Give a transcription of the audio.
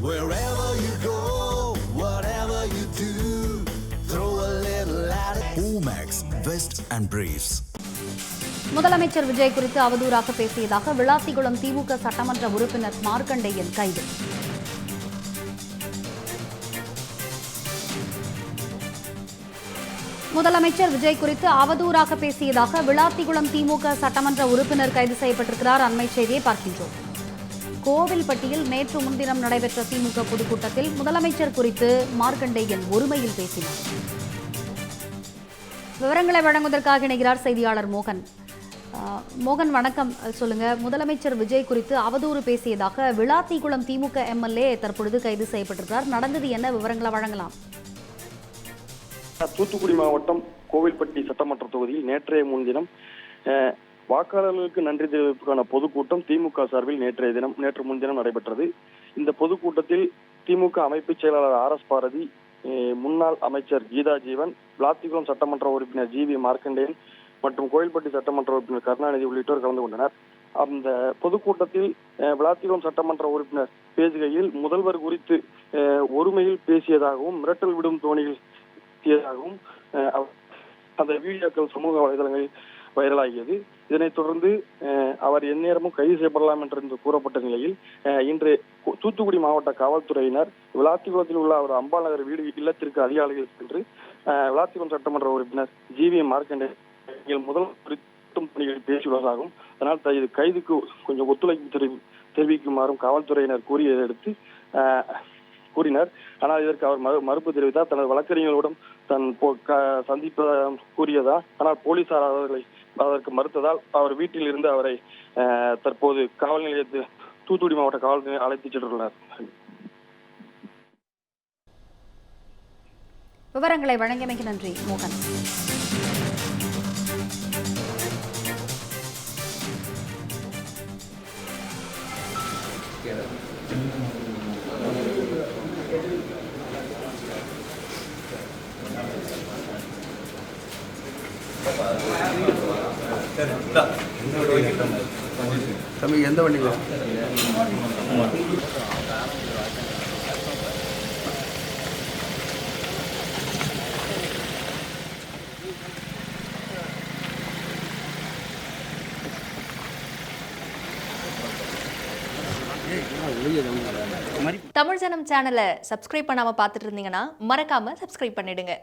Wherever you go, whatever you do, throw a little at it. Omax, Vest and Briefs. முதலமைச்சர் விஜய் குறித்து அவதூறாக பேசியதாக விளாத்திகுளம் திமுக சட்டமன்ற உறுப்பினர் மார்க்கண்டேயன் கைது. முதலமைச்சர் விஜய் குறித்து அவதூறாக பேசியதாக விளாத்திகுளம் திமுக சட்டமன்ற உறுப்பினர் கைது செய்யப்பட்டிருக்கிறார். அண்மை செய்தியை பார்க்கின்றோம். கோவில்பட்டியில் நேற்று முன்தினம் நடைபெற்ற திமுக பொதுக்கூட்டத்தில் முதலமைச்சர் குறித்து மார்க்கண்டேயன் ஒருமையில் பேசினார். விவரங்களை வழங்குவதற்காக இணைகிறார் செய்தியாளர் மோகன். மோகன் வணக்கம். சொல்லுங்க, முதலமைச்சர் விஜய் குறித்து அவதூறு பேசியதாக விளாத்திகுளம் திமுக எம்எல்ஏ தற்பொழுது கைது செய்யப்பட்டிருக்கிறார். நடந்தது என்ன, விவரங்களை வழங்கலாம். தூத்துக்குடி மாவட்டம் கோவில்பட்டி சட்டமன்ற தொகுதியில் நேற்றைய முன்தினம் வாக்காளர்களுக்கு நன்றி தெரிவிப்புக்கான பொதுக்கூட்டம் திமுக சார்பில் நேற்று முன்தினம் நடைபெற்றது. இந்த பொதுக்கூட்டத்தில் திமுக அமைப்பு செயலாளர் RS பாரதி, முன்னாள் அமைச்சர் கீதா ஜீவன், விளாத்திகுளம் சட்டமன்ற உறுப்பினர் GV மார்க்கண்டேயன் மற்றும் கோவில்பட்டி சட்டமன்ற உறுப்பினர் கருணாநிதி உள்ளிட்டோர் கலந்து கொண்டனர். அந்த பொதுக்கூட்டத்தில் விளாத்திகுளம் சட்டமன்ற உறுப்பினர் பேசுகையில் முதல்வர் குறித்து ஒருமையில் பேசியதாகவும் மிரட்டல் விடும் தோணியில் பேசியதாகவும் அந்த வீடியோக்கள் சமூக வலைதளங்களில் வைரலாகியது. இதனைத் தொடர்ந்து அவர் எந்நேரமும் கைது செய்யப்படலாம் என்று கூறப்பட்ட நிலையில் இன்று தூத்துக்குடி மாவட்ட காவல்துறையினர் விளாத்திகுளத்தில் உள்ள அவர் அம்பாள் நகர் வீடு இல்லத்திற்கு அதிகாலையில் சென்று விளாத்திகுளம் சட்டமன்ற உறுப்பினர் GV மார்க்கண்டேயன் முதல் குறித்தும் பணிகளில் பேசியுள்ளதாகவும் அதனால் இது கைதுக்கு கொஞ்சம் ஒத்துழைப்பு தெரிவிக்குமாறும் காவல்துறையினர் கூறியதை அடுத்து கூறினர். ஆனால் இதற்கு அவர் மறுப்பு தெரிவித்தார். தனது வழக்கறிஞர்களுடன் தன் சந்திப்பதாக கூறியதா, ஆனால் போலீசார் அதற்கு மறுத்ததால் அவர் வீட்டில் இருந்து அவரை தற்போது காவல் நிலையத்தில் தூத்துக்குடி மாவட்ட காவல் நிலையம் அழைத்துச் சென்றுள்ளனர். விவரங்களை வழங்கியமைக்கு நன்றி மோகன். தம்பி எந்த வண்டியில்? தமிழ் ஜனம் சேனலை சப்ஸ்கிரைப் பண்ணாம பார்த்துட்டு இருந்தீங்கன்னா மறக்காம சப்ஸ்கிரைப் பண்ணிடுங்க.